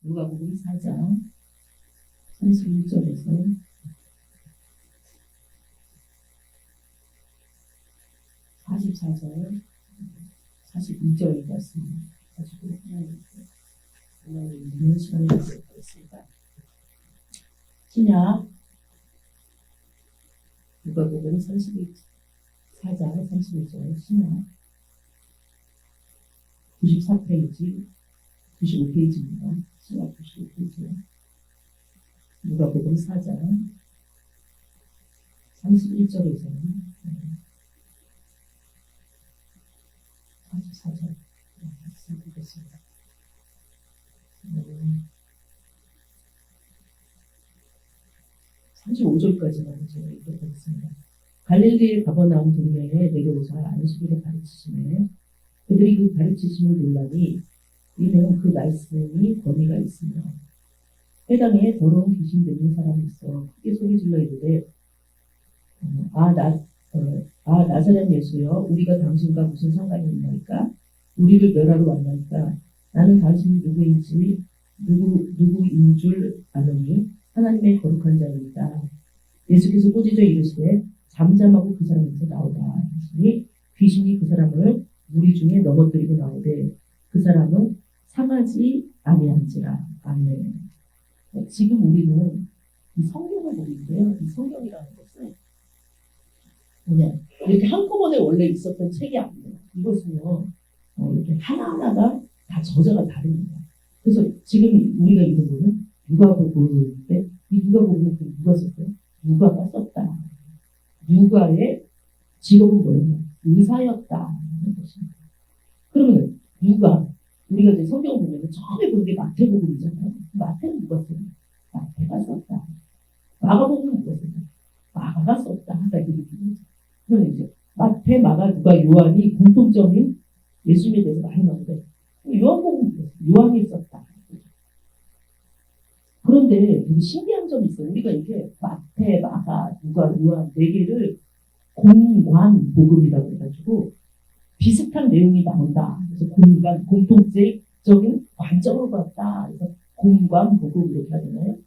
누가복음 4장 31절에서 44절, 42절 말씀 가지고 오늘 읽는 시간을 갖도록 하겠습니다. 신약 누가복음 4장 31절 신약 94페이지 95페이지입니다. 신약 95페이지 누가복음 4장 31절에서 44절 시작하겠습니다. 35절까지만 제가 읽어보겠습니다. 갈릴리의 가버나움 동네에 내려오사 안식일에 가르치시매 그들이 그 가르치심을 놀라니 이는 그 말씀이 권위가 있으며 해당에 더러운 귀신 들린 사람이 있어 크게 소리질러 이르되 나사렛 예수여 우리가 당신과 무슨 상관이 있나이까? 우리를 멸하러 왔나이까? 나는 당신이 누구인 줄 아노니 하나님의 거룩한 자입니다. 예수께서 꾸짖어 이르시되 잠잠하고 그 사람에서 나오라 하시니 귀신이 그 사람을 무리 중에 넘어뜨리고 나오되 그 사람은 상하지 아니한지라. 아멘. 지금 우리는 이 성경을 보고 있는데요. 이 성경이라는 것은 뭐냐, 이렇게 한꺼번에 원래 있었던 책이 아니에요. 이것은요, 이렇게 하나하나가 다 저자가 다릅니다. 그래서 지금 우리가 읽은 거는 누가복음인데, 이 누가복음은 누가 썼어요? 누가가 썼다. 누가의 직업은 뭐였냐? 의사였다는 것입니다. 그러면 누가, 우리가 이제 성경을 보면 처음에 보는 게 마태복음이잖아요. 마태는 누가 썼냐? 마태가 썼다. 마가복음은 누가 썼냐? 마가가 썼다. 하다 이렇게 되죠. 그러면 이제 마태, 마가, 누가, 요한이 공통점인 예수님에 대해서 많이 나오는데 요한복음은 요한이 썼다. 그런데 되게 신기한 점이 있어요. 우리가 이게 마태, 마가, 누가, 요한 네 개를 공관복음이라고 해가지고 비슷한 내용이 나온다. 그래서 공관, 공통적인 관점으로 봤다. 그래서 공관복음 이렇게 하잖아요.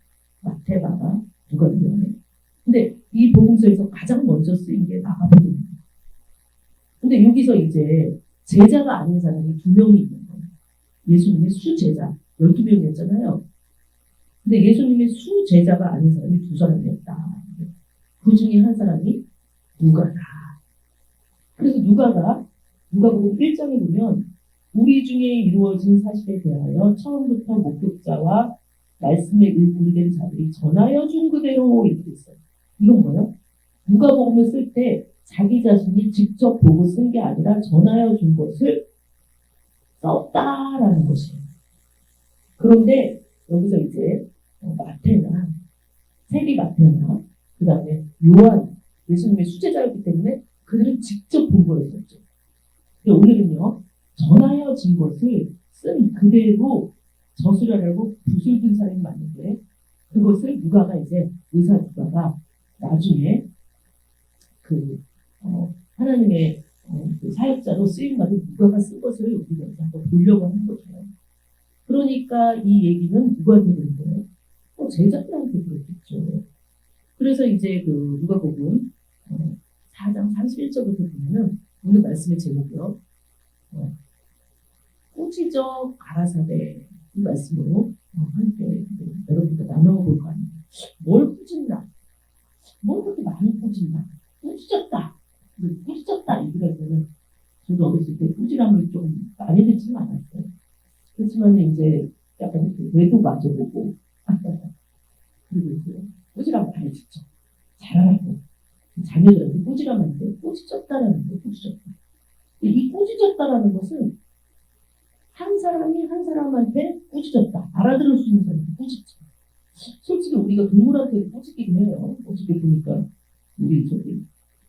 마태, 마가, 누가, 요한. 근데 이 복음서에서 가장 먼저 쓰인 게 마가복음입니다. 근데 여기서 이제 제자가 아닌 사람이 2명이 있는 거예요. 예수님의 수제자 12명이었잖아요. 근데 예수님의 수제자가 아닌 사람이 2사람이었다. 그 중에 한 사람이 누가다. 그래서 누가복음 1장에 보면 우리 중에 이루어진 사실에 대하여 처음부터 목격자와 말씀에 일꾼된 자들이 전하여 준 그대로 이렇게 있어요. 이건 뭐예요? 누가복음을 쓸 때 자기 자신이 직접 보고 쓴 게 아니라 전하여 준 것을 썼다라는 것이에요. 그런데 여기서 이제 마태나 세리 마태나 그 다음에 요한 예수님의 수제자였기 때문에 그들은 직접 본 거였었죠. 오늘은요 전하여 진 것을 쓴 그대로 저술하려고 붓을 든 사람이 많은데 그것을 누가가 이제 의사 누가가 나중에 하나님의 그 사역자로 쓰임받은 누가가 쓴 것을 우리가 이제 한번 보려고 하는 거죠. 그러니까 이 얘기는 누구한테 그런 거예요? 제자들한테 그렇겠죠. 그래서 이제 그 누가복음 4장 31절부터 보면은 오늘 말씀의 제목이요. 꾸짖어 가라사대 이 말씀으로 함께 여러분과 나눠볼 거 아니에요. 뭘 꾸짖나? 뭘 그렇게 많이 꾸짖나? 꾸짖었다. 꾸짖었다. 얘기가 있으면 저도 어렸을 때 꾸지람을 좀 많이 듣지는 않았어요. 그렇지만 이제 약간 뇌도 맞아보고 그리고 이제 꾸지람 많이 듣죠. 잘하라고. 자녀들한테 꾸지람하는데 꾸짖었다라는 거 꾸짖었다. 이 꾸짖었다라는 것은 한 사람이 한 사람한테 꾸짖었다. 알아들을 수 있는 사람한테 꾸짖죠. 솔직히 우리가 동물한테 꾸짖기도 해요. 어떻게 보니까 우리 저기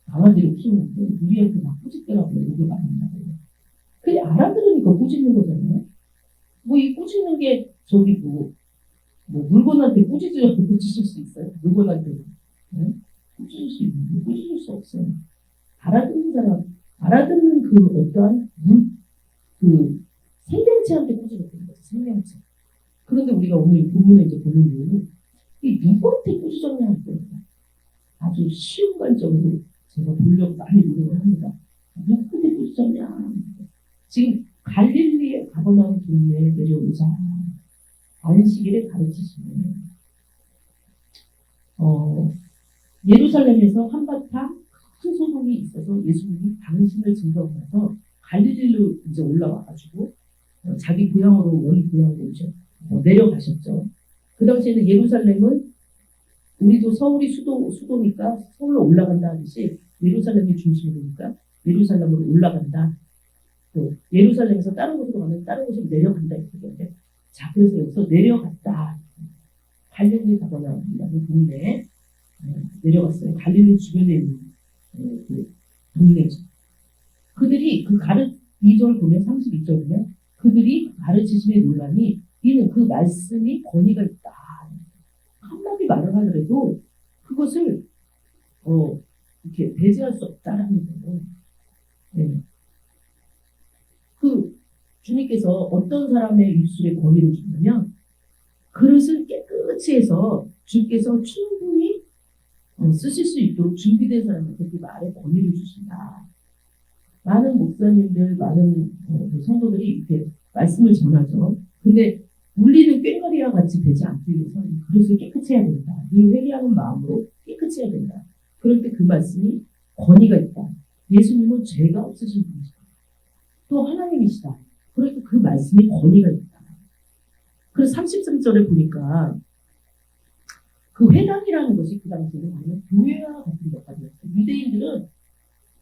강아지를 키우는데 우리한테 막 꾸짖더라고요. 욕을 많이 한다고. 그게 알아들으니까 꾸짖는 거잖아요. 뭐 이 꾸짖는 게 저기 뭐 물건한테 꾸짖을 수 있어요? 물건한테 네? 꾸짖을 수 있는데 꾸짖을 수 없어요. 알아듣는 사람, 알아듣는 그 어떠한 그 생명체한테 꾸짖었던 거죠. 생명체. 그런데 우리가 오늘 본문에 이제 보는 이유는 이 누구한테 꾸짖었냐 할 거예요. 아주 쉬운 관점으로 제가 보려고 많이 노력을 합니다. 누구한테 꾸짖었냐. 지금 갈릴리의 가버나움 동네에 내려오자 안식일에 가르치시는 예루살렘에서 한바탕 큰 소동이 있어서 예수님이 당신을 증거하면서 갈릴리로 이제 올라와가지고 자기 고향으로 원 고향으로 이제 내려가셨죠. 그 당시에는 예루살렘은 우리도 서울이 수도니까 서울로 올라간다 하듯이 예루살렘이 중심이니까 예루살렘으로 올라간다. 또 예루살렘에서 다른 곳으로 가면 다른 곳으로 내려간다 이렇게 되는데 자 그래서 여기서 내려갔다. 갈릴리 가버나움이라는 동네에 내려갔어요. 갈릴리 주변에 있는 그 동네죠. 그들이 그 2절 보면 32절 보면 그들이 가르치심에 논란이 이는 그 말씀이 권위가 있다. 한마디 말을 하더라도 그것을 이렇게 배제할 수 없다라는 거예요. 네. 그 주님께서 어떤 사람의 입술에 권위를 주냐면 그릇을 깨끗이 해서 주께서 충분히 쓰실 수 있도록 준비된 사람한테 그 말에 권위를 주신다. 많은 목사님들, 많은 성도들이 이렇게 말씀을 전하죠. 근데 울리는 꽹과리와 같이 되지 않기 위해서 이 그릇을 깨끗이 해야 된다. 이 회개하는 마음으로 깨끗이 해야 된다. 그럴 때 그 말씀이 권위가 있다. 예수님은 죄가 없으신 분이시다. 또 하나님이시다. 그러니까 그 말씀이 권위가 있다. 그래서 33절에 보니까 그 회당이라는 것이 그 당시에는 교회와 같은 역할이었어요. 유대인들은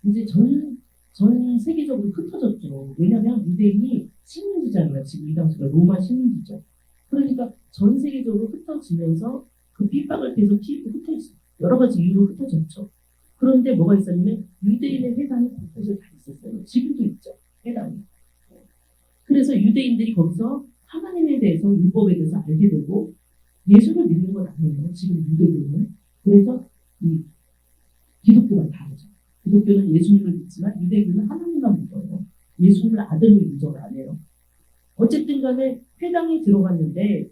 이제 전 세계적으로 흩어졌죠. 왜냐하면 유대인이 식민지잖아요. 지금 이 당시가 로마 식민지죠. 그러니까 전 세계적으로 흩어지면서 그 핍박을 계속 피고 흩어졌어요. 여러 가지 이유로 흩어졌죠. 그런데 뭐가 있었냐면 유대인의 회당이 곳곳에 다 있었어요. 지금도 있죠. 회당이. 그래서 유대인들이 거기서 하나님에 대해서 율법에 대해서 알게 되고 예수를 믿는 건 아니에요. 지금 유대교는. 그래서 이 기독교가 다르죠. 기독교는 예수님을 믿지만 유대교는 하나님만 믿어요. 예수님을 아들로 인정을 안 해요. 어쨌든 간에 회당에 들어갔는데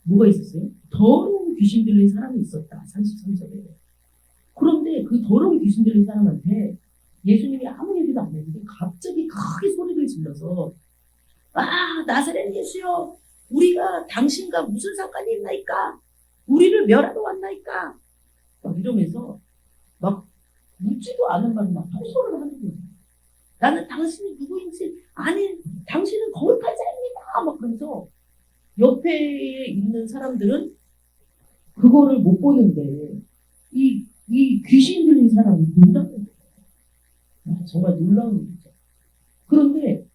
뭐가 있었어요? 더러운 귀신 들린 사람이 있었다. 33절에. 그런데 그 더러운 귀신 들린 사람한테 예수님이 아무 얘기도 안 했는데 갑자기 크게 소리를 질러서 나사렛 예수여 우리가 당신과 무슨 상관이 있나이까? 우리를 멸하러 왔나이까? 막 이러면서 막 묻지도 않은 말을 막 토설을 하는 거예요. 나는 당신이 누구인지 아니 당신은 거룩한 자입니다. 막 그러면서 옆에 있는 사람들은 그거를 못 보는데 이 귀신 들린 사람이 본다는 거예요. 정말 놀라운 일이죠. 그런데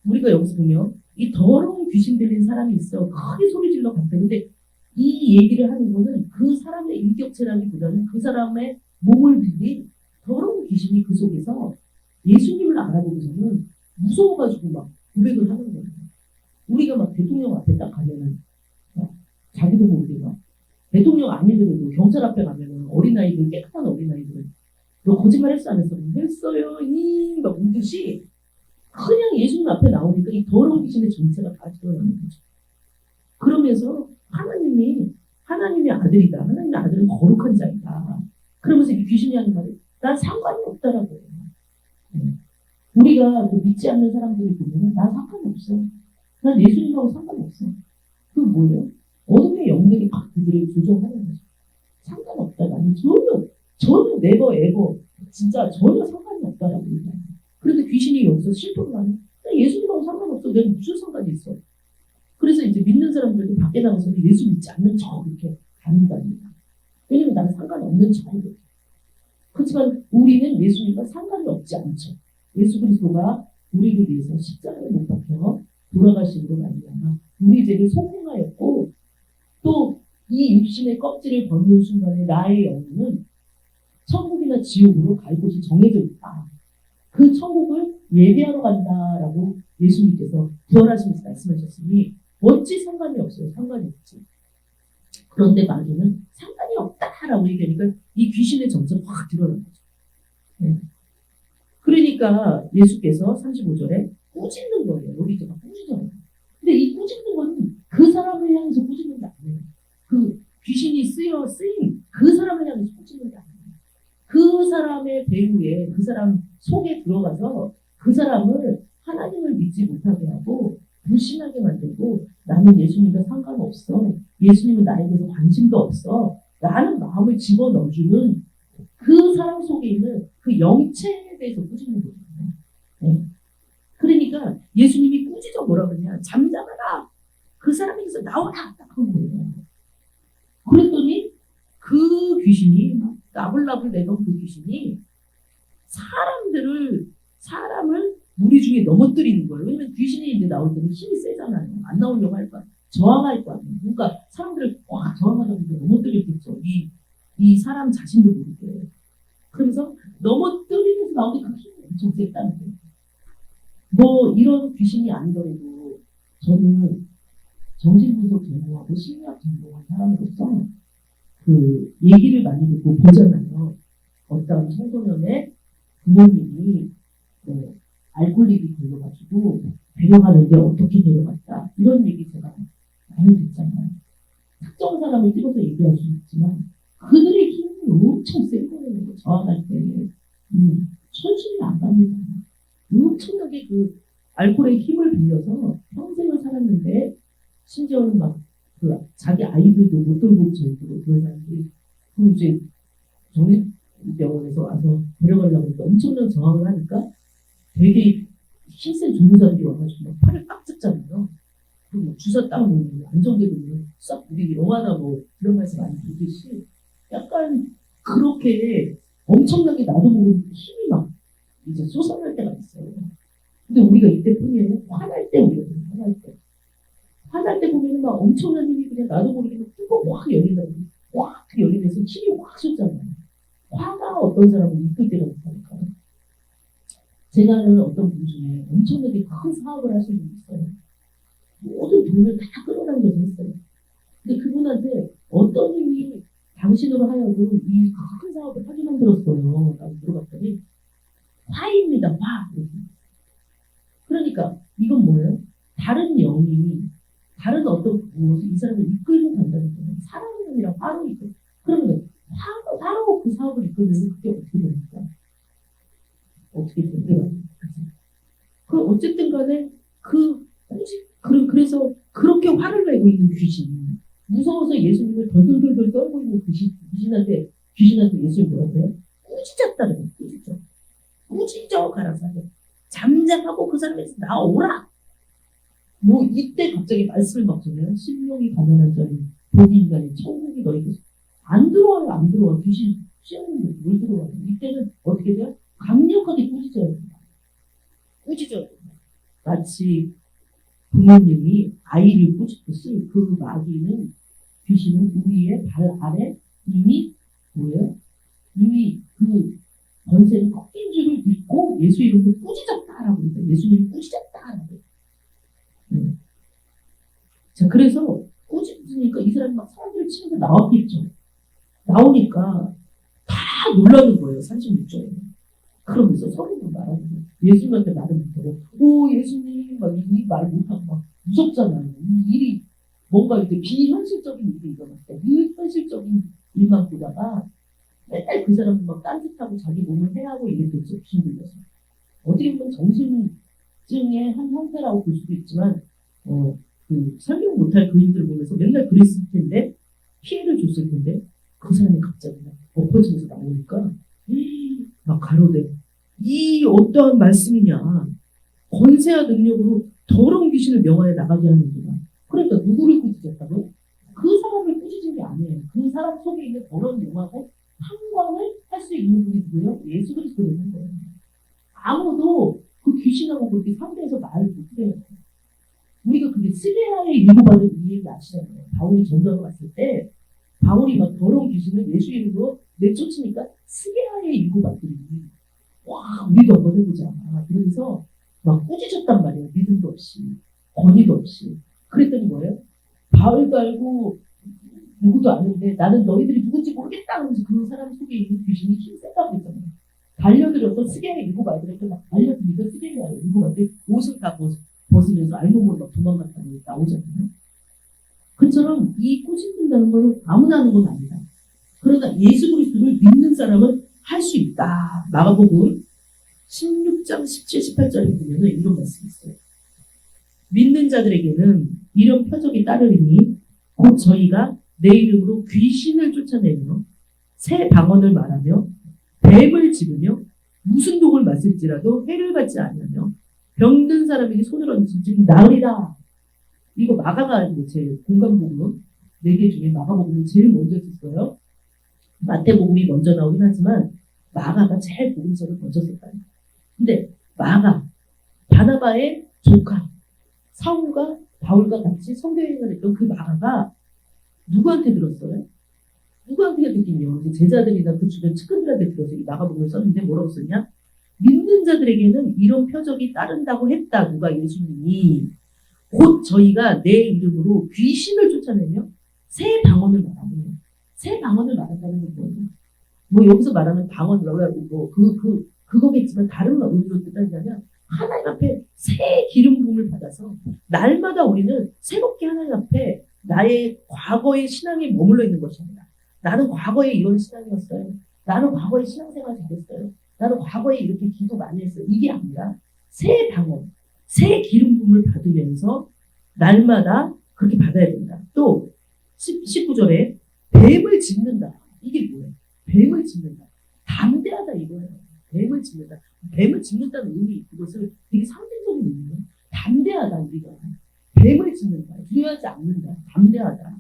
우리가 여기서 보면 이 더러운 귀신 들린 사람이 있어 크게 소리 질러 갔다는데 이 얘기를 하는 거는 그 사람의 인격체라기보다는 그 사람의 몸을 빌린 더러운 귀신이 그 속에서 예수님을 알아보고서는 무서워가지고 막 고백을 하는 거예요. 우리가 막 대통령 앞에 딱 가면은 자기도 모르게 막 대통령 아니더라도 경찰 앞에 가면은 어린아이들 깨끗한 어린아이들은 너 거짓말 했어 안 했어? 했어요 막 울듯이 그냥 예수님 앞에 나오니까 이 더러운 귀신의 정체가 다 드러나는 거죠. 그러면서 하나님의 아들이다. 하나님의 아들은 거룩한 자이다. 그러면서 이 귀신이 하는 말이 난 상관이 없다라고 해요. 우리가 그 믿지 않는 사람들을 보면 난 상관없어. 난 예수님하고 상관없어. 그게 뭐예요? 어둠의 영들이 그들을 조종하는 거죠. 상관없다. 나는 전혀 네버 에버 진짜 전혀 상관이 없다라고 얘기해요. 그런데 귀신이 여기서 실토를 하면 예수님하고 상관없어. 내가 무슨 상관이 있어. 그래서 이제 믿는 사람들도 밖에 나가서 예수 믿지 않는 척 이렇게 다닌답니다. 왜냐면 나는 상관없는 척이거든. 그렇지만 우리는 예수님과 상관이 없지 않죠. 예수 그리스도가 우리를 위해서 십자가에 못 박혀 돌아가심으로 말미암아 우리 죄를 속량하였고 또 이 육신의 껍질을 벗는 순간에 나의 영혼은 천국이나 지옥으로 갈 곳이 정해져 있다. 그 천국을 예배하러 간다라고 예수님께서 부활하시면서 말씀하셨으니 어찌 상관이 없어요. 상관이 없지. 그런데 마귀는 상관이 없다라고 얘기하니까 이 귀신의 정체가 확 드러난 거죠. 네. 그러니까 예수께서 35절에 꾸짖는 거예요. 우리가 꾸짖어요. 근데 이 꾸짖는 건 그 사람을 향해서 꾸짖는 게 아니에요. 그 귀신이 쓰인 그 사람을 향해서 꾸짖는 게 아니에요. 그 사람의 배후에 그 사람 속에 들어가서 그 사람을 하나님을 믿지 못하게 하고 불신하게 만들고 나는 예수님과 상관없어. 예수님은 나에 대해서 관심도 없어. 라는 마음을 집어넣어주는 그 사람 속에 있는 그 영체에 대해서 꾸짖는 거거든요. 네. 그러니까 예수님이 꾸짖어 뭐라 그러냐. 잠잠하라. 그 사람에게서 나와라. 딱 한 거예요. 그랬더니 그 귀신이 막 나불나불 내던 그 귀신이 사람을 무리 중에 넘어뜨리는 거예요. 왜냐면 귀신이 이제 나올 때는 힘이 세잖아요. 안 나오려고 할 거야. 저항할 거야. 그러니까 사람들을 와 저항하다 보니까 넘어뜨렸겠죠. 이 사람 자신도 모르게. 그래서 넘어뜨리면서 나오는 그 힘이 엄청 셌다는 거예요. 뭐 이런 귀신이 아니더라도 저는 정신분석 전공하고 심리학 전공한 사람으로서 그 얘기를 많이 듣고 보잖아요. 어떤 청소년의 부모님이 알코올릭이 걸려가지고 데려가는데 어떻게 데려갔다 이런 얘기 제가 많이 듣잖아요. 특정 사람을 찍어서 얘기할 수 있지만 그들의 힘이 엄청 센 거예요. 저항할 때 손실이 안 갑니다. 엄청나게 그 알코올의 힘을 빌려서 평생을 살았는데 심지어는 막 그 자기 아이들도 못 돌볼 정도로 그런 사람들이 그럼 이제 정신병원에서 와서 데려가려고 하니까 엄청난 저항을 하니까 되게 힘센 조무사들이 와가지고 막 팔을 딱 잡잖아요. 그리고 뭐 주사 딱 놓으면 안정되면 싹 우리 영화나 뭐 드라마에서 많이 보듯이 약간 그렇게 엄청나게 나도 모르는 힘이 막 이제 솟아날 때가 있어요. 근데 우리가 이때뿐이에요. 화날 때 우리가 화날 때 보면 막 엄청난 힘이 그냥 나도 모르게 뚜껑 확 열린다고 확 열리면서 힘이 확 솟잖아요. 화가 어떤 사람을 이끌 때가 있다니까. 제가 아는 어떤 분 중에 엄청나게 큰 사업을 하시는 분이 있어요. 모든 돈을 다 끌어당겨서 했어요. 근데 그분한테 어떤 힘이 당신으로 하여금 이 큰 사업을 하게 만들었어요. 라고 물어봤더니 화입니다. 화. 그러니까 이건 뭐예요? 다른 영이 다른 어떤 무엇이 이 사람을 이끌고 간다는 거예요. 사랑이 아니라 화로 이끌고. 그러면 화로 그 사업을 이끌면 그게 어떻게 됩니까? 어떻게 돼요? 그럼 어쨌든 간에 그래서 그렇게 화를 내고 있는 귀신이 무서워서 예수님을 덜덜덜덜 떨고 있는 귀신한테 예수님 뭐라고 해요? 꾸짖었다는 거예요. 꾸짖어 가라사대. 잠잠하고 그 사람에서 나오라. 뭐 이때 갑자기 말씀을 막 전해요. 심령이 가난한 자는 복이 인간이 천국이 너희들 안 들어와. 귀신 시험은 뭘 들어와요. 이때는 어떻게 돼요? 강력하게 꾸짖어야 됩니다. 마치 부모님이 아이를 꾸짖듯이 그 마귀는 귀신은 우리의 발 아래 이미 뭐예요? 이미 그 권세는 꺾인 줄을 믿고 예수 이름으로 꾸짖었다라고 그러니까 예수님이 꾸짖었다라고. 자, 그래서 꾸짖으니까 이 사람이 막 사람들을 치면서 나왔겠죠. 나오니까 다 놀라는 거예요. 36절에. 그러면서 서로도 말하는 거예요. 예수님한테 말을 못하고 오 예수님 막 이 말 못하고 막 무섭잖아요. 이 일이 뭔가 이제 비현실적인 일이 일어났어요. 비현실적인 일만 보다가 맨날 그 사람은 막 딴짓하고 자기 몸을 해하고 이랬겠죠. 귀신 들려서. 어떻게 보면 정신증의 한 형태라고 볼 수도 있지만 그 설명 못할 그림들을 보면서 맨날 그랬을 텐데 피해를 줬을 텐데 그 사람이 갑자기 막 엎어지면서 나오니까 막 가로대 이 어떠한 말씀이냐 권세와 능력으로 더러운 귀신을 명하여 나가게 하는구나. 그러니까 누구를 꾸짖었다고요? 그 사람을 꾸짖은 게 아니에요. 그 사람 속에 있는 더러운 영하고 상관을 할 수 있는 분이 누구예요? 예수 그리스도를 한 거예요. 아무도 그 귀신하고 그렇게 상대해서 말을 못해요. 우리가 그게 스리아의 일구받은 이 얘기 아시잖아요. 바울이 전도하러 갔을 때 바울이 막 더러운 귀신을 예수 이름으로 내쫓으니까 스리아의 일구받들이 와 우리도 한번 해보자. 그러면서 막 꾸짖었단 말이에요. 믿음도 없이 권위도 없이. 그랬더니 뭐예요? 바울도 알고 누구도 아는데 나는 너희들이 누군지 모르겠다 하면서 그 사람 속에 있는 귀신이 힘세다고 했잖아요. 달려들어서 스리아의 일구받들한테 막 달려들니까 스리아의 일구받들이 옷을 다 벗으면서 알몸으로 막 도망갔다고 나오잖아요. 그처럼 이 꼬집는다는 건 아무나 하는 건 아니다. 그러나 예수 그리스도를 믿는 사람은 할 수 있다. 마가복음 16장 17, 18절에 보면 이런 말씀이 있어요. 믿는 자들에게는 이런 표적이 따르리니 곧 저희가 내 이름으로 귀신을 쫓아내며 새 방언을 말하며 뱀을 집으며 무슨 독을 마실지라도 해를 받지 않으며 병든 사람에게 손을 얹을지 나으리라. 이거 마가가 제 공간복음 4개 중에 마가복음이 제일 먼저 썼어요. 마태복음이 먼저 나오긴 하지만 마가가 제일 복음서를 먼저 썼다. 근데 마가, 바나바의 조카 사울과 바울과 같이 성교행을 했던 그 마가가 누구한테 들었어요? 누구한테 듣긴요? 제자들이나 그 주변 측근들한테 들어서 이 마가복음을 썼는데 뭐라고 썼냐? 믿는 자들에게는 이런 표적이 따른다고 했다. 누가? 예수님이. 곧 저희가 내 이름으로 귀신을 쫓아내며 새 방언을 말하며 새 방언을 말한다는 건 뭐예요? 뭐 여기서 말하는 방언 그거겠지만 다른 의미로 뜻하냐면 하나님 앞에 새 기름 부음을 받아서 날마다 우리는 새롭게 하나님 앞에 나의 과거의 신앙에 머물러 있는 것이 아니라 나는 과거에 이런 신앙이었어요. 나는 과거에 신앙생활 잘했어요. 나는 과거에 이렇게 기도 많이 했어요. 이게 아니라 새 방언, 새 기름 부음을 받으면서 날마다 그렇게 받아야 된다. 또 19절에 뱀을 짚는다. 이게 뭐예요? 뱀을 짚는다. 담대하다 이거예요. 뱀을 짚는다. 뱀을 짚는다는 의미, 그것을 되게 상징적인 의미예요. 담대하다 우리가. 뱀을 짚는다. 두려워하지 않는다. 담대하다.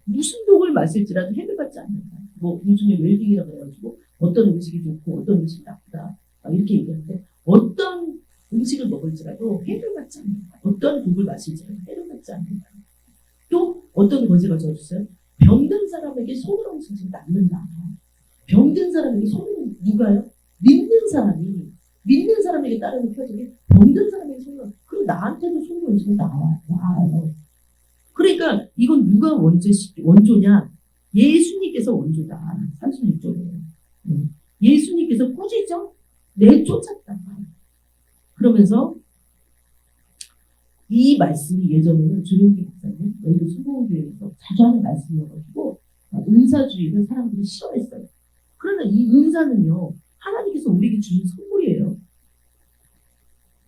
무슨 독을 마실지라도 해를 받지 않는다. 뭐 요즘에 웰빙이라고 해가지고 어떤 음식이 좋고 어떤 음식이 나쁘다. 이렇게 얘기하는데 어떤 음식을 먹을지라도 해를 받지 않는다. 어떤 독을 마실지라도 해를 받지 않는다. 또 어떤 권세가 주어졌어요? 병든 사람에게 손을 얹지 않는다. 병든 사람에게 손을 누가요? 믿는 사람에게 따르는 표적이 병든 사람에게 손을 얹지. 그럼 나한테도 손을 얹으면 나와요. 그러니까 이건 누가 원조냐? 예수님께서 원조다. 36절에. 예수님께서 꾸짖어 내쫓았다. 그러면서 이 말씀이 예전에는 조용기 목사님, 여의도 순복음교회에서 자주 하는 말씀이어가지고 은사주의를 사람들이 싫어했어요. 그러나 이 은사는요, 하나님께서 우리에게 주신 선물이에요.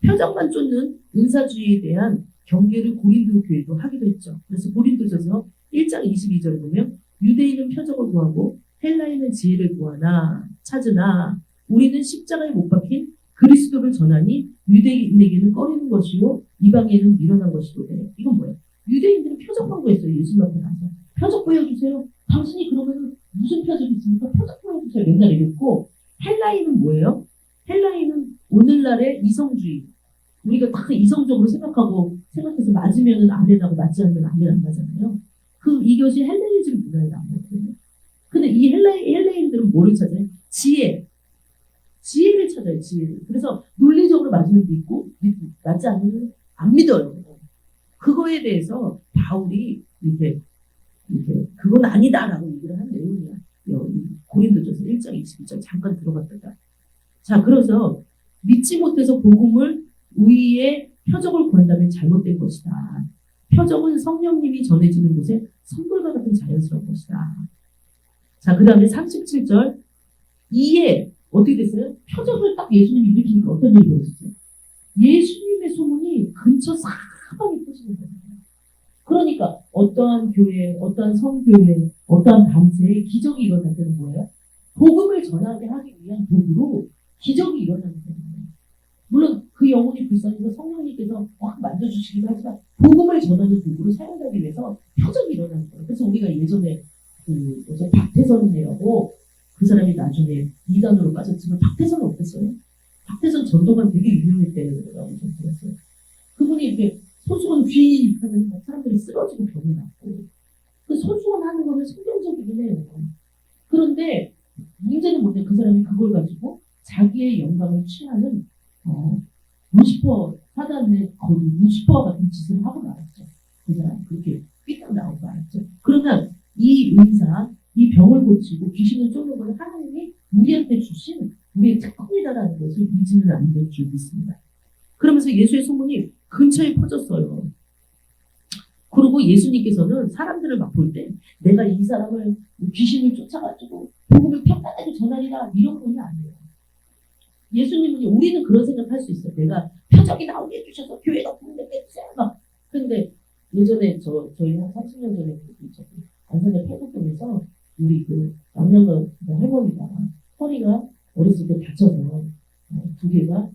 표적만 쫓는 은사주의에 대한 경계를 고린도 교회도 하기도 했죠. 그래서 고린도전서 1장 22절에 보면 유대인은 표적을 구하고 헬라인은 지혜를 구하나 찾으나 우리는 십자가에 못 박힌 그리스도를 전하니 유대인에게는 꺼리는 것이요 이방인은 미련한 것이로되. 이건 뭐예요? 유대인들은 표적만 구했어요. 예수님 앞에 가서 표적 보여주세요. 당신이 그러면 무슨 표적이 있습니까? 표적 보여주세요. 맨날 이랬고, 헬라인은 뭐예요? 헬라인은 오늘날의 이성주의. 우리가 다 이성적으로 생각해서 맞으면 아멘하고 맞지 않으면 아멘 안 하잖아요. 이것이 헬레니즘 문화에 나오거든요. 근데 이 헬레인들은 뭐를 찾아요? 지혜를 찾아요. 지혜를. 그래서 논리적으로 맞으면 믿고 맞지 않으면 안 믿어요. 그거에 대해서 바울이 이렇게 그건 아니다라고 얘기를 한 내용이야. 고린도전서 1장 22절 잠깐 들어갔다가. 자, 그래서 믿지 못해서 복음을 우리의 표적을 구한다면 잘못된 것이다. 표적은 성령님이 전해지는 곳에 선물과 같은 자연스러운 것이다. 자, 그 다음에 37절. 이에 어떻게 됐어요? 표적을 딱 예수님이 일으키니까 어떤 일이 벌어졌어요? 예수님의 소문이 근처 사방에 퍼지는 거예요. 그러니까 어떠한 교회, 어떠한 성교회, 어떠한 단체에 기적이 일어날 때는 뭐예요? 복음을 전하게 하기 위한 도구로 기적이 일어나는 거예요. 물론 그 영혼이 불쌍해서 성령님께서 확 만져주시기도 하지만 복음을 전하는 도구로 사용하기 위해서 표적이 일어나는 거예요. 그래서 우리가 예전에 박태선이라고 그 사람이 나중에 이단으로 빠졌지만 박태선은 어땠어요? 박태선 전도관 되게 유명했대라고 좀 들었어요. 그분이 이렇게 소수건 휘 하면 사람들이 쓰러지고 병이 났고, 그 소수건 하는 거는 성경적이긴 해요. 그런데 문제는 뭐냐? 그 사람이 그걸 가지고 자기의 영광을 취하는 루시퍼 사단의 거리 루시퍼 같은 짓을 하고 말았죠. 그 사람 그렇게 삐딱 나오고 말았죠. 그러면 이 은사, 이 병을 고치고 귀신을 쫓는 걸 하나님이 우리한테 주신 우리의 특권이다라는 것을 잊으면 안 될 줄 믿습니다. 그러면서 예수의 소문이 근처에 퍼졌어요. 그리고 예수님께서는 사람들을 막 볼 때 내가 이 사람을 귀신을 쫓아가지고 복음을 평탄하게 전하리라 이런 분이 아니에요. 예수님은 우리는 그런 생각할 수 있어요. 내가 표적이 나오게 해주셔서 교회가 부흥됐겠어요. 막 근데 예전에 저희 한 30년 전에 안산의 폐국동에서 우리 그 남녀가 할머니가 허리가 어렸을 때 다쳐서 두 개가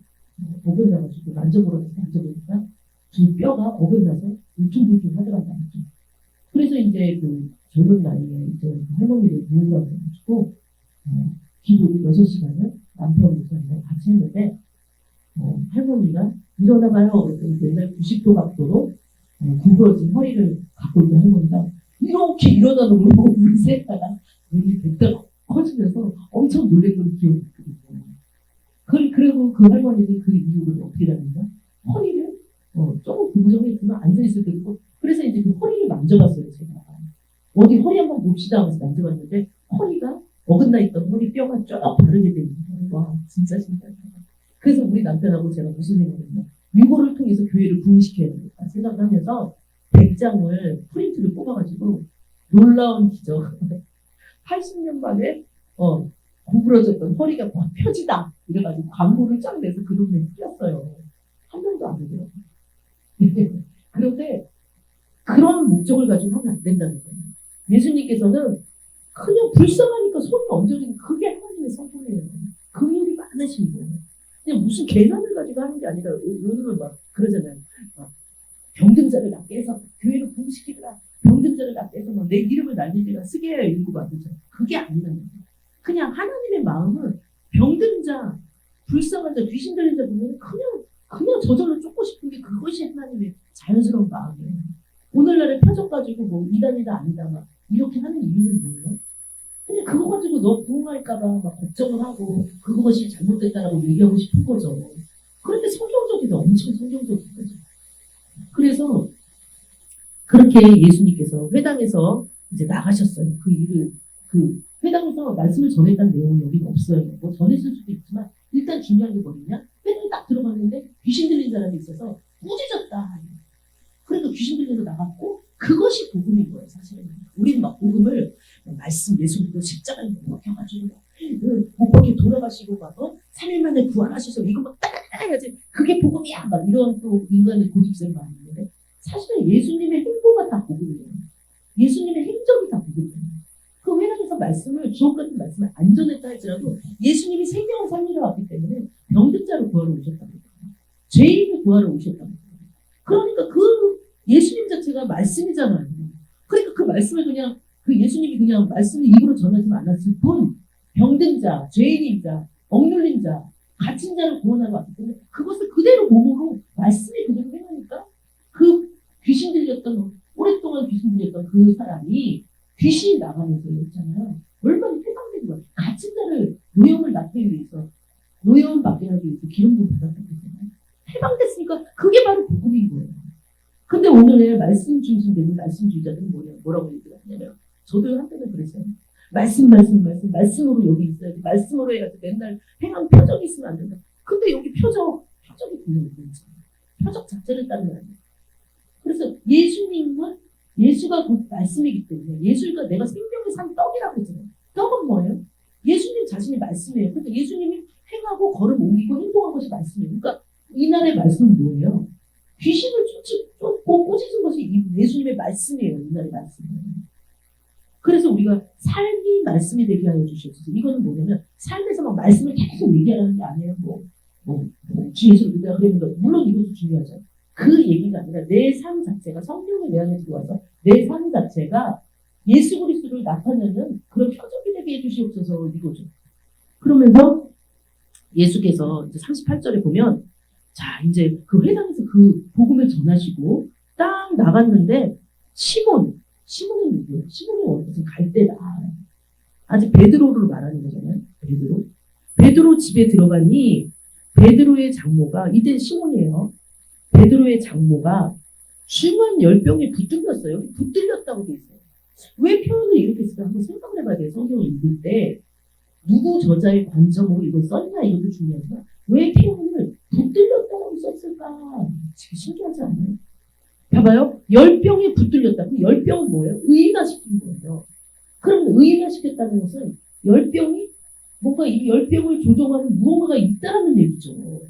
어긋나가지고 만져보니까 두 뼈가 어긋나서 울퉁불퉁 하더라고요. 그래서 이제 그 젊은 나이에 이제 할머니를 부흥하고 해가지고 기도를 6시간을 남편과 같이 했는데 할머니가 일어나봐요. 그랬더니 맨날 90도 각도로 구부러진 허리를 갖고 있는 할머니가 이렇게 일어나는 걸 보고 우리 셋다가 눈이 됐다 커지면서 엄청 놀랬던 기억이 있거든요. 그리고 그 할머니는 그 이후로 어떻게 됐느냐? 허리를 조금 구부정했지만 앉아있을 때도 그래서 이제 그 허리를 만져봤어요. 제가 어디 허리 한번 봅시다 하면서 만져봤는데 허리가 어긋나 있던 허리 뼈가 쫙 바르게 되는 거예요. 와 진짜 신기하다. 그래서 우리 남편하고 제가 무슨 생각했냐? 이거를 통해서 교회를 부흥시켜야 되겠다 생각을 하면서 100장을 프린트를 뽑아가지고 놀라운 기적 80년 만에 구부러졌던 허리가 막 펴지다 이래가지고 광고를 쫙 내서 그 동네에 뿌렸어요. 한 명도 안 오더라고요. 그런데 그런 목적을 가지고 하면 안 된다는 거예요. 예수님께서는 그냥 불쌍하니까 손을 얹어주는 그게 하나님의 성품이에요. 긍휼이 많으신 거예요. 그냥 무슨 계산을 가지고 하는 게 아니라 요즘은 막 그러잖아요. 막 병든 자를 낫게 해서 교회를 부흥시키더라. 병든 자를 낫게 해서 막 내 이름을 날린 데가 쓰게 해야 읽고 만들죠. 그게 아니라는 거예요. 그냥 하나님의 마음은 병든 자, 불쌍한 자, 귀신 들린 자 보면 그냥 저절로 쫓고 싶은 게 그것이 하나님의 자연스러운 마음이에요. 오늘날에 표적 가지고 뭐 이단이다 아니다 막 이렇게 하는 이유는 뭐예요? 근데 그거 가지고 너 부흥할까봐 막 걱정을 하고 그것이 잘못됐다라고 얘기하고 싶은 거죠. 그런데 성경적이다. 엄청 성경적인 거죠. 그래서 그렇게 예수님께서 회당에서 이제 나가셨어요. 그 회당에서 말씀을 전했다는 내용은 여기는 없어요. 뭐 전했을 수도 있지만 일단 중요한 게 뭐냐? 회당에 딱 들어갔는데 귀신 들린 사람이 있어서 꾸짖었다. 그러니까 귀신 들려서 나갔고 그것이 복음인 거예요. 사실은 우리는 막 복음을 말씀 예수 믿고 십자가에 못 박혀가지고 못 박혀 돌아가시고 가서 3일 만에 부활하셔서 이거 막 따라해야지 그게 복음이야 막 이런 또 인간의 고집세가 많이 있는데 사실은 예수님의 행보가 다 복음이에요. 예수님의 행적이 다 복음이에요. 그 회당에서 말씀을 주옥 같은 말씀을 안 전했다 할지라도 예수님이 생명을 살리러 왔기 때문에 병든 자로 구하러 오셨다는 거예요. 죄인을 구하러 오셨다는 거예요. 그러니까 그 예수님 자체가 말씀이잖아요. 그러니까 그 말씀을 그냥 그 예수님이 그냥 말씀을 입으로 전하지 않았을 뿐 병든 자, 죄인인 자, 억눌린 자, 갇힌 자를 구원하러 왔기 때문에 그것을 그대로 몸으로 말씀이 그대로 행하니까 그 귀신 들렸던 오랫동안 귀신 들렸던 그 사람이 귀신이 나가면서 있잖아요. 얼마나 해방된 거야. 갇힌 자를 노염을 낫기 위해서 노염 받게 하기 위해서 기름 부음 받았다고 했잖아요. 해방됐으니까 그게 바로 복음인 거예요. 근데 오늘의 말씀 중심되는 말씀주의자들은 뭐라고 얘기를 하냐면 저도 한때는 그랬어요. 말씀으로 여기 있어야지. 말씀으로 해야지. 맨날 행한 표적이 있으면 안 된다. 근데 여기 표적이 분명히 있지. 표적 자체를 따르면 안 돼. 그래서 예수님은 예수가 곧 말씀이기 때문에 예수가 내가 생명의 산 떡이라고 했잖아요. 떡은 뭐예요? 예수님 자신이 말씀이에요. 그러니까 예수님이 행하고 걸음 옮기고 행동한 것이 말씀이에요. 그러니까 이날의 말씀은 뭐예요? 귀신을 쫓고 꾸짖은 것이 예수님의 말씀이에요. 이날의 말씀은. 그래서 우리가 삶이 말씀이 되게 하여 주시옵소서. 이거는 뭐냐면 삶에서 막 말씀을 계속 얘기하는 게 아니에요. 주 예수를 믿으라 그러는 거 물론 이것도 중요하죠. 그 얘기가 아니라 내 삶 자체가 성령의 내 안에 들어와서 내 삶 자체가 예수 그리스도를 나타내는 그런 표적이 되게 해주시옵소서 이거죠. 그러면서 예수께서 이제 38절에 보면 자 이제 그 회당에서 그 복음을 전하시고 딱 나갔는데 시몬은 누구예요? 시몬이 무슨 갈대다. 아직 베드로를 말하는 거잖아요. 베드로 집에 들어가니 베드로의 장모가 이때 시몬이에요. 베드로의 장모가 중한 열병에 붙들렸어요. 붙들렸다고 돼 있어요. 왜 표현을 이렇게 쓸까 한번 생각을 해봐야 돼요. 성경을 읽을 때 누구 저자의 관점으로 이걸 썼냐 이것도 중요하지만 왜 표현을 붙들렸다고 썼을까? 되게 신기하지 않나요? 봐봐요. 열병에 붙들렸다. 그 열병은 뭐예요? 의인화시킨 거예요. 그럼 의인화시켰다는 것은 열병이 뭔가 이 열병을 조종하는 무언가가 있다는 얘기죠.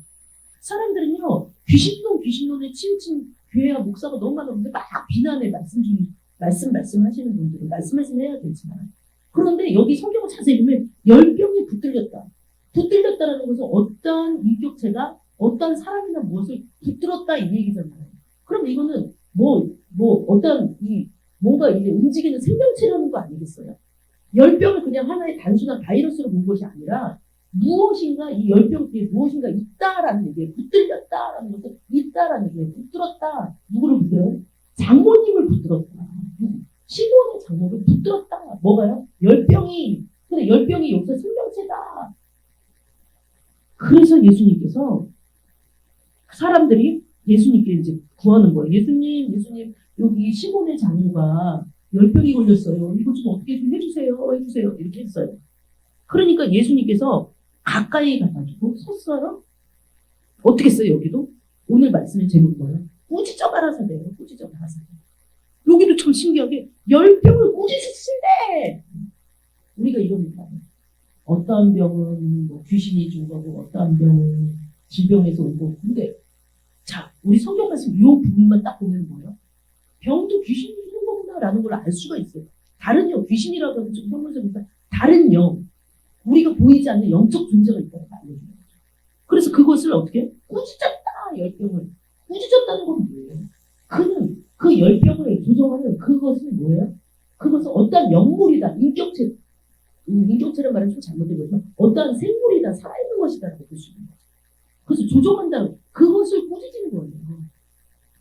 사람들은요, 귀신론에 치우친 교회와 목사가 너무 많은데 막 비난해 말씀하시는 분들은 말씀해야 되지만. 그런데 여기 성경을 자세히 보면 열병에 붙들렸다. 붙들렸다라는 것은 어떤 인격체가 어떤 사람이나 무엇을 붙들었다 이 얘기잖아요. 그럼 이거는 어떤 뭔가 이제 움직이는 생명체라는 거 아니겠어요? 열병을 그냥 하나의 단순한 바이러스로 본 것이 아니라 무엇인가 이 열병 뒤에 무엇인가 있다라는 얘기예요. 붙들렸다라는 것은 있다라는 얘기예요. 붙들었다. 누구를 붙들어요? 장모님을 붙들었다. 시몬의 장모를 붙들었다. 뭐가요? 열병이. 근데 열병이 여기서 생명체다. 그래서 예수님께서 사람들이 예수님께 이제 구하는 거예요. 예수님, 여기 시몬의 장모가 열병이 걸렸어요. 이거 좀 어떻게 좀 해주세요. 이렇게 했어요. 그러니까 예수님께서 가까이 가가지고 섰어요. 어떻게 했어요, 여기도? 오늘 말씀의 제목이 뭐예요? 꾸짖어 가라사대예요. 꾸짖어 가라사대. 여기도 참 신기하게 열병을 꾸짖으신대. 우리가 이겁니다. 어떠한 병은 귀신이 준 거고 어떠한 병은 질병에서 온 거고. 근데 자, 우리 성경 말씀 이 부분만 딱 보면 뭐예요? 병도 귀신이 주는 거구나라는 걸 알 수가 있어요. 다른 영, 귀신이라고 하면 좀 혐오적이니까 다른 영, 우리가 보이지 않는 영적 존재가 있다고 알려주는 거죠. 그래서 그것을 어떻게? 꾸짖었다, 열병을. 꾸짖었다는 건 뭐예요? 그는 그 열병을 조종하는 그것은 뭐예요? 그것은 어떤 영물이다, 인격체란 말은 좀 잘못되거든요. 어떠한 생물이다, 살아있는 것이다라고 볼 수 있는 거죠. 그래서 조종한다는 그것을 꾸짖는 거예요.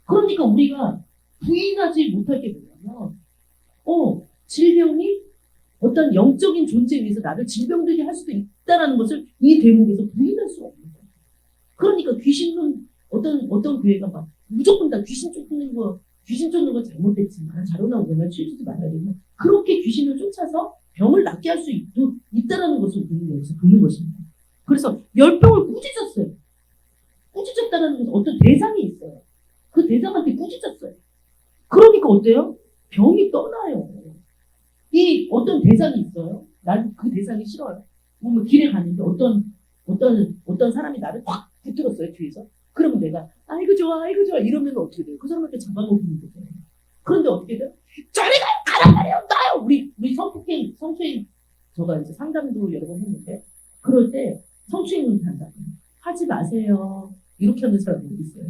그러니까 우리가 부인하지 못할 게 뭐냐면, 질병이 어떤 영적인 존재에 의해서 나를 질병들이 할 수도 있다는 것을 이 대목에서 부인할 수가 없는 거예요. 그러니까 귀신은 어떤 교회가 막 무조건 다 귀신 쫓는 거 잘못됐지만 자로나 오거나 취해주지 말아야 되면 그렇게 귀신을 쫓아서 병을 낫게 할 수 있다라는 것을 우리는 여기서 보는 것입니다. 그래서 열병을 꾸짖었어요. 꾸짖었다는 것은 어떤 대상이 있어요. 그 대상한테 꾸짖었어요. 그러니까 어때요? 병이 떠나요. 이 어떤 대상이 있어요. 난 그 대상이 싫어요. 뭐 길에 가는데 어떤 사람이 나를 확 붙들었어요, 뒤에서. 그러면 내가 아이고 좋아 이러면 어떻게 돼요? 그 사람한테 잡아먹는 거죠. 그런데 어떻게 돼요? 저리 가란 말이에요. 나요. 우리 성추행 제가 이제 상담도 여러 번 했는데 그럴 때 성추행을 한다. 하지 마세요. 이렇게 하는 사람이 있어요.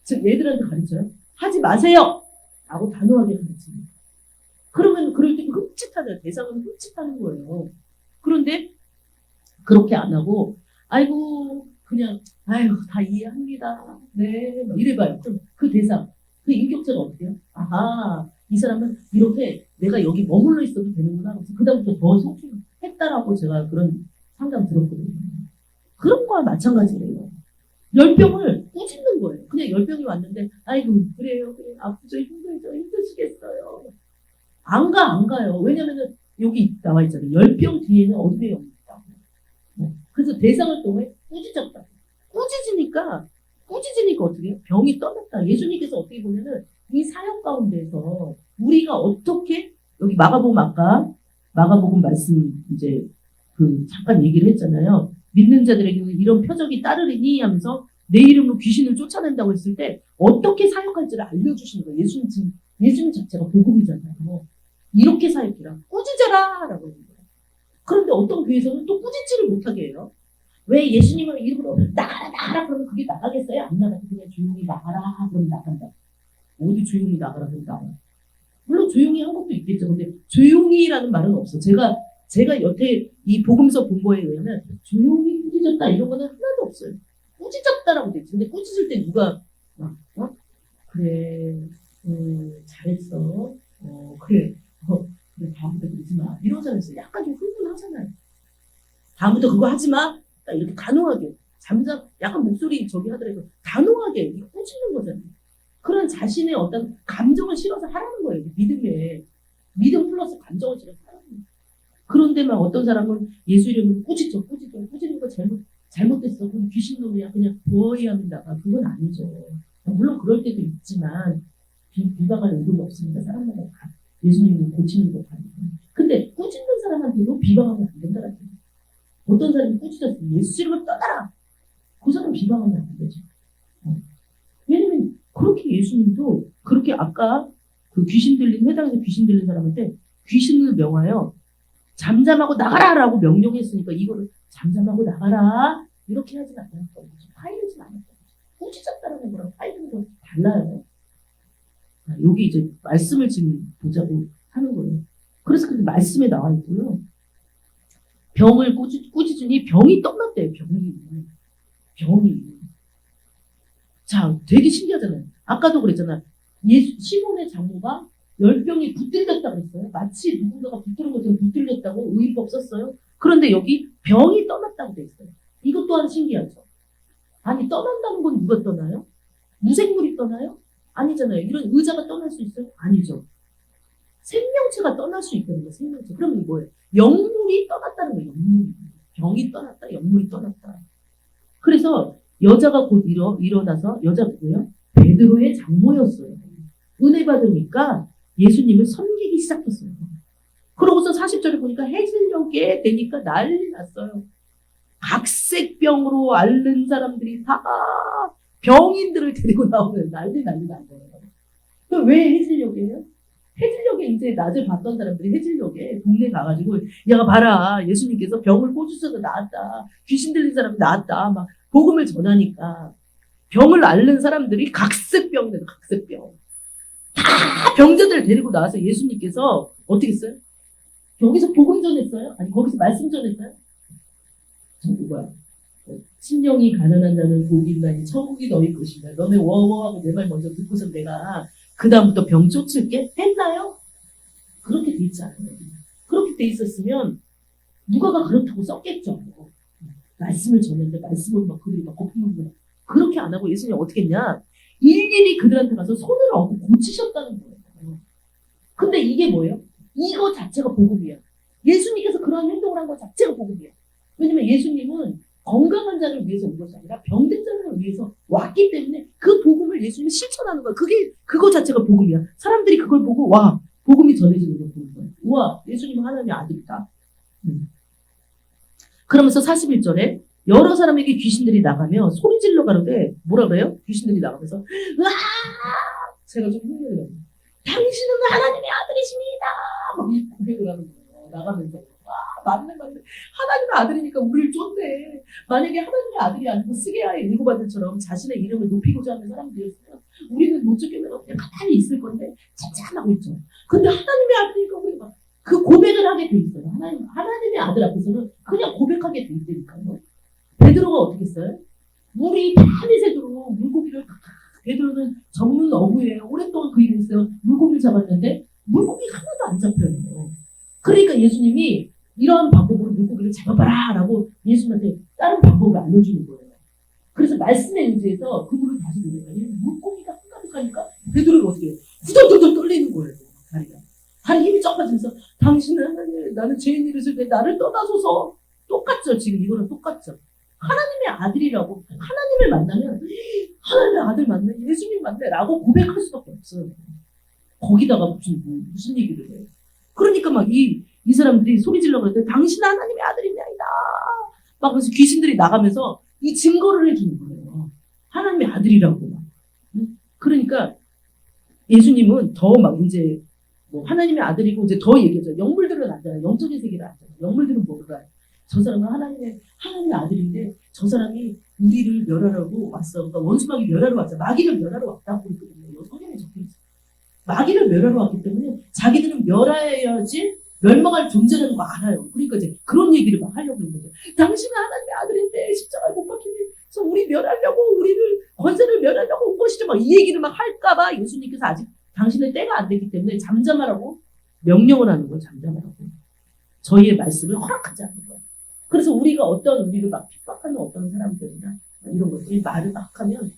즉 애들한테 가르쳐요. 하지 마세요. 라고 단호하게 가르칩니다. 그러면 그럴 때 흠칫하잖아요. 대상은 흠칫하는 거예요. 그런데 그렇게 안 하고 아이고 그냥 다 이해합니다. 네 이래봐요. 그럼 그 대상, 그 인격체가 어떻게 해요? 아하, 이 사람은 이렇게 내가 여기 머물러 있어도 되는구나. 그래서 그다음부터 더 성취했다라고 제가 그런 상담 들었거든요. 그런 거와 마찬가지예요. 열병을 꾸짖는 거예요. 그냥 열병이 왔는데 아이고 그래요. 아프죠. 힘드시겠어요. 안 가요. 왜냐면은 여기 나와 있잖아요. 열병 뒤에는 어둠의 영이 있다. 그래서 대상을 통해 꾸짖었다. 꾸짖으니까 어떻게 해요? 병이 떠났다. 예수님께서 어떻게 보면은 이 사역 가운데서 우리가 어떻게 여기 마가복음 말씀 이제 잠깐 얘기를 했잖아요. 믿는 자들에게는 이런 표적이 따르리니 하면서 내 이름으로 귀신을 쫓아낸다고 했을 때 어떻게 사역할지를 알려주시는 거예요. 예수님 자체가 복음이잖아요. 이렇게 사역해라. 꾸짖어라 라고 하는 거예요. 그런데 어떤 교회에서는 또 꾸짖지를 못하게 해요. 왜 예수님을 이름으로 나가라 그러면 그게 나가겠어요? 안 나가요. 그냥 조용히 나가라 그러면 나간다. 어디 조용히 나가라 그러면 나가요. 물론 조용히 한 것도 있겠죠. 근데 조용히라는 말은 없어. 제가 여태 이 복음서 본 거에 의하면 조용히 꾸짖었다 이런 거는 하나도 없어요. 꾸짖었다라고 돼 있지. 근데 꾸짖을 때 누가 그래 잘했어. 그래 다음부터 그러지 마. 이러잖아요. 약간 좀 흥분하잖아요. 다음부터 그거 하지 마. 이렇게 단호하게 약간 목소리 저기 하더라도 단호하게 이거 꾸짖는 거잖아요. 그런 자신의 어떤 감정을 실어서 하라는 거예요. 믿음 플러스 감정을 실어서 하라는 거예요. 그런데 막 어떤 사람은 예수 이름을 꾸짖는 거 잘못됐어. 그럼 귀신놈이야. 그냥 부어야 하면 나가. 그건 아니죠. 물론 그럴 때도 있지만 비방할 의도가 없습니다. 사람마다 다 예수님이 고치는 거 다. 근데 꾸짖는 사람한테도 비방하면 안 된다는 거예요. 어떤 사람이 꾸짖었어요. 예수 이름을 떠나라. 그 사람 비방하면 안 되죠. 왜냐면 그렇게 예수님도 그렇게 아까 그 귀신 들린 회당에서 귀신 들린 사람한테 귀신을 명하여 잠잠하고 나가라라고 명령했으니까 이거를 잠잠하고 나가라 이렇게 하진 않았던 거죠. 파이르진 않았던 거죠. 꾸짖었다는 거랑 파이르는 건 달라요. 여기 이제 말씀을 지금 보자고 하는 거예요. 그래서 그 말씀에 나와 있고요. 병을 꾸짖으니 병이 떠났대요. 병이. 자, 되게 신기하잖아요. 아까도 그랬잖아. 시몬의 장모가 열병이 붙들렸다고 그랬어요. 마치 누군가가 붙들은 것처럼 붙들렸다고 의법 썼어요. 그런데 여기 병이 떠났다고 돼 있어요. 이것 또한 신기하죠. 아니, 떠난다는 건 누가 떠나요? 무생물이 떠나요? 아니잖아요. 이런 의자가 떠날 수 있어요? 아니죠. 생명체가 떠날 수 있거든요. 생명체. 그러면 뭐예요? 영물이 떠났다는 거예요. 영물이. 병이 떠났다. 영물이 떠났다. 그래서 여자가 곧 일어나서 여자 누구예요? 베드로의 장모였어요. 은혜 받으니까 예수님을 섬기기 시작했어요. 그러고서 40절에 보니까 해질녘에 되니까 난리 났어요. 각색병으로 앓는 사람들이 다 병인들을 데리고 나오면 난리 난 거예요. 그럼 왜 해질녘이에요? 해질녘에 이제 낮에 봤던 사람들이 해질녘에 동네 가가지고 야 봐라 예수님께서 병을 꽂으셔서 나았다. 귀신 들린 사람이 나았다. 막 복음을 전하니까 병을 앓는 사람들이 각색병이래요. 각색병. 다 병자들을 데리고 나와서 예수님께서 어떻게 했어요? 여기서 복음 전했어요? 아니 거기서 말씀 전했어요? 저 누구야? 심령이 가난한 자는 복이 있나니 천국이 너희 것이다. 너네 워워하고 내 말 먼저 듣고서 내가 그 다음부터 병 쫓을게? 했나요? 그렇게 돼 있지 않아요. 그렇게 돼 있었으면 누가가 그렇다고 썼겠죠. 말씀을 전했는데 말씀을 막 그들이 막 거품을 그렇게 안 하고 예수님이 어떻게 했냐? 일일이 그들한테 가서 손을 얹고 고치셨다는 거예요. 근데 이게 뭐예요? 이거 자체가 복음이야. 예수님께서 그런 행동을 한 것 자체가 복음이야. 왜냐면 예수님은 건강한 자를 위해서 온 것이 아니라 병든 자를 위해서 왔기 때문에 그 복음을 예수님이 실천하는 거야. 그거 자체가 복음이야. 사람들이 그걸 보고 와 복음이 전해지는 걸 보는 거야. 우와 예수님은 하나님의 아들이다. 그러면서 41절에 여러 사람에게 귀신들이 나가며 소리 질러 가는데 뭐라 그래요? 귀신들이 나가면서 으아! 제가 좀 흥분해요. 당신은 하나님의 아들이십니다. 막 이 고백을 하는 거예요. 나가면서 맞네. 하나님의 아들이니까 우리를 쫓네. 만약에 하나님의 아들이 아니고 스게야의 일곱 아들처럼 자신의 이름을 높이고자 하는 사람들이었으면 우리는 못 쫓기면 그냥 가만히 있을 건데 참참하고 있죠. 근데 하나님의 아들이니까 우리가 그 고백을 하게 돼 있어요. 하나님의 아들 앞에서는 그냥 고백하게 돼 있다니까요. 베드로가 어떻게 했어요? 물이 많이 새도록 물고기를 베드로는 전문 어부예요. 오랫동안 그 일을 했어요. 물고기를 잡았는데 물고기 하나도 안 잡혀요. 그러니까 예수님이 이러한 방법으로 물고기를 잡아봐라 라고 예수님한테 다른 방법을 알려주는 거예요. 그래서 말씀에 의지해서 그 물을 다시 내려가니 물고기가 한가득하니까 베드로가 어떻게 해요? 후덜덜덜 떨리는 거예요. 다리 힘이 쫙 빠지면서 당신은 하나님 나는 죄인이 있을 때 나를 떠나소서. 똑같죠. 지금 이거랑 똑같죠. 하나님의 아들이라고 하나님을 만나면 하나님의 아들 맞네 예수님 맞네 라고 고백할 수밖에 없어요. 거기다가 무슨 얘기를 해요. 그러니까 막 이 사람들이 소리 질러 그랬더니 당신은 하나님의 아들이냐이다. 막 그래서 귀신들이 나가면서 이 증거를 해주는 거예요. 하나님의 아들이라고 막. 그러니까 예수님은 더 막 이제 뭐 하나님의 아들이고 이제 더 얘기하죠. 영물들은 알잖아요. 영적인 세계를 알잖아요. 영물들은 뭐를 알아요? 저 사람은 하나님의 아들인데 저 사람이 우리를 멸하라고 왔어. 그러니까 원수마귀 멸하러 왔죠. 마귀를 멸하러 왔다고 그랬거든요. 성경에 적혀있어요. 마귀를 멸하러 왔기 때문에 자기들은 멸해야지 멸망할 존재라는 거 알아요. 그러니까 이제 그런 얘기를 막 하려고 하는 거죠. 당신은 하나님의 아들인데 십자가에 못 박히면서 우리 멸하려고 우리를 권세를 멸하려고 온 것이죠. 막 이 얘기를 막 할까봐 예수님께서 아직 당신의 때가 안 되기 때문에 잠잠하라고 명령을 하는 거예요. 잠잠하라고. 저희의 말씀을 허락하지 않는 거예요. 그래서 우리가 우리를 막 핍박하는 어떤 사람들이나 이런 것들이 말을 막 하면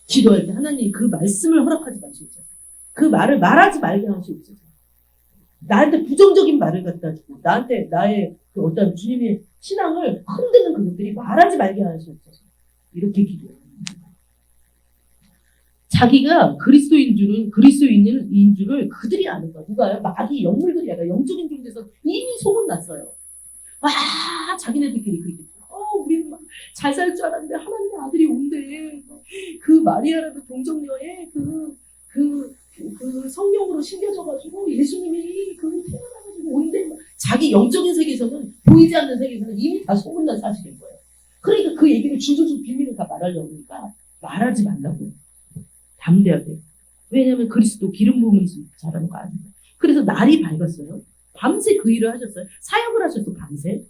기도할 때 하나님 그 말씀을 허락하지 마시옵소서. 그 말을 말하지 말게 하시옵소서. 나한테 부정적인 말을 갖다 주고 나한테 나의 그 어떤 주님의 신앙을 흔드는 그것들이 말하지 말게 하시옵소서. 이렇게 기도해요. 자기가 그리스도인인 줄을 그들이 아는 거야. 누가요? 마귀 영물들이 아니라 영적인 존재에서 이미 소문났어요. 자기네들끼리 그렇게 우리는 잘 살 줄 알았는데 하나님의 아들이 온대. 그 마리아라는 동정녀에 그 성령으로 심겨져가지고 예수님이 태어나가지고 온대. 자기 영적인 세계에서는, 보이지 않는 세계에서는 이미 다 소문난 사실인 거예요. 그러니까 그 얘기를 줄줄줄 비밀을 다 말하려고 하니까 말하지 말라고. 담대하게. 왜냐하면 그리스도 기름 부음을 잘하는 거 아니에요. 그래서 날이 밝았어요. 밤새 그 일을 하셨어요. 사역을 하셨어. 밤새.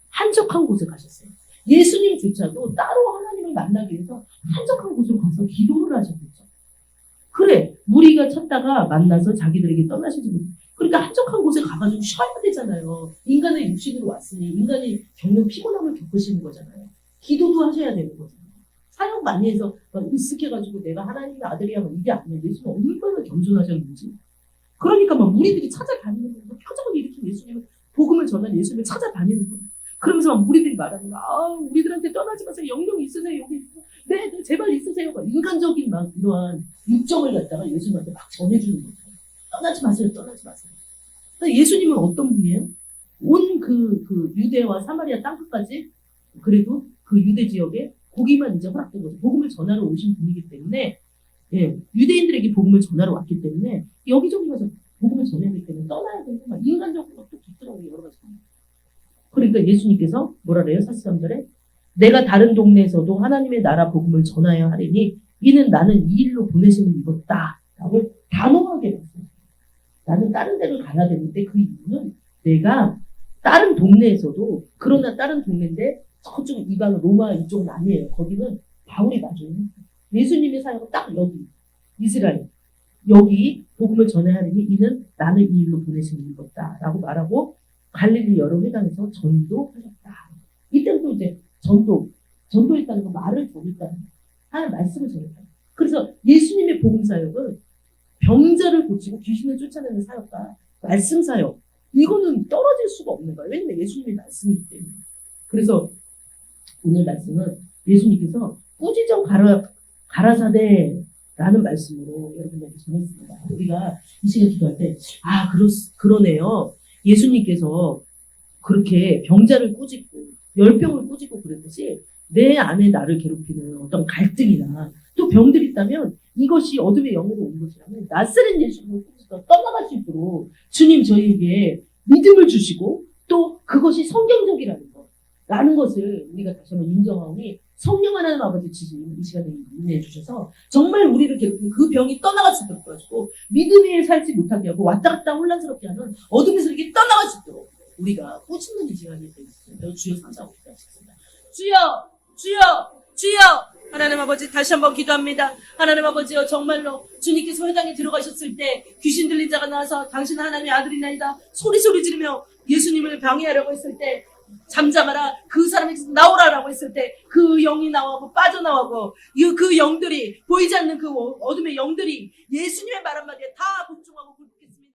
한적한 곳에 가셨어요. 예수님조차도 따로 하나님을 만나기 위해서 한적한 곳으로 가서 기도를 하셨겠죠. 그래, 무리가 찾다가 만나서 자기들에게 떠나시지 못해. 그러니까 한적한 곳에 가가지고 쉬어야 되잖아요. 인간의 육신으로 왔으니 인간이 겪는 피곤함을 겪으시는 거잖아요. 기도도 하셔야 되는 거잖아요. 사역 많이 해서 막 으쓱해가지고 내가 하나님의 아들이야 이게 아니에요. 예수님 얼마나 겸손하셨는지. 그러니까 막 무리들이 찾아다니는 거예요. 표적을 일으킨 예수님을, 복음을 전한 예수님을 찾아다니는 거예요. 그러면서 막 무리들이 말하는 거야. 우리들한테 떠나지 마세요. 영영 있으세요. 여기 있으세요. 네, 제발 있으세요. 막 인간적인 막 이러한 육정을 갖다가 예수님한테 막 전해주는 거예요. 떠나지 마세요. 떠나지 마세요. 그러니까 예수님은 어떤 분이에요? 온 그 유대와 사마리아 땅끝까지, 그래도 그 유대 지역에 거기만 이제 허락된 거죠. 복음을 전하러 오신 분이기 때문에, 유대인들에게 복음을 전하러 왔기 때문에 여기저기 가서 복음을 전해야 되기 때문에 떠나야 되고, 막 인간적으로 또 붙들어오고 여러 가지. 그러니까 예수님께서 뭐라 그래요? 43절에 내가 다른 동네에서도 하나님의 나라 복음을 전하여야 하리니 이는 나는 이 일로 보내심을 입었다 라고 단호하게 말씀해요. 나는 다른 데를 가야 되는데 그 이유는 내가 다른 동네에서도, 그러나 다른 동네인데 저쪽 이방 로마 이쪽은 아니에요. 거기는 바울이 나중에 예수님의 사역은 딱 여기 이스라엘 여기 복음을 전해야 하리니 이는 나는 이 일로 보내심을 입었다 라고 말하고 갈릴리 여러 회당에서 전도하셨다. 이때부터 이제 전도했다는 건 말을 전했다는 거예요. 하나님 말씀을 전했다. 그래서 예수님의 복음 사역은 병자를 고치고 귀신을 쫓아내는 사역과 말씀 사역, 이거는 떨어질 수가 없는 거예요. 왜냐면 예수님의 말씀이기 때문에. 그래서 오늘 말씀은 예수님께서 꾸짖어 가라사대라는 말씀으로 여러분에게 전했습니다. 우리가 이 시간 기도할 때 그러네요. 예수님께서 그렇게 병자를 꾸짖고 열병을 꾸짖고 그랬듯이 내 안에 나를 괴롭히는 어떤 갈등이나 또 병들이 있다면 이것이 어둠의 영으로 온 것이라면 나사렛 예수님을 꾸짖어 떠나갈 수 있도록 주님 저희에게 믿음을 주시고 또 그것이 성경적이라는 거라는 것을 우리가 다시 한번 인정하오니 성령 하나님 아버지 지신 이 시간에 인내해 주셔서 정말 우리를 괴롭히는 그 병이 떠나갈 수 있도록 도와주고 믿음에 살지 못하게 하고 왔다 갔다 혼란스럽게 하는 어둠에서 이렇게 떠나갈 수 있도록 우리가 꾸짖는 이 시간이 되겠습니다. 주여 상상하고 기도하겠습니다. 주여 주여 주여 하나님 아버지 다시 한번 기도합니다. 하나님 아버지여 정말로 주님께서 회당에 들어가셨을 때 귀신 들린 자가 나와서 당신은 하나님의 아들이나이다 소리 지르며 예수님을 방해하려고 했을 때 잠잠하라 그 사람이 나오라라고 했을 때 그 영이 나오고 빠져나오고 그 영들이 보이지 않는 그 어둠의 영들이 예수님의 말 한마디에 다 복종하고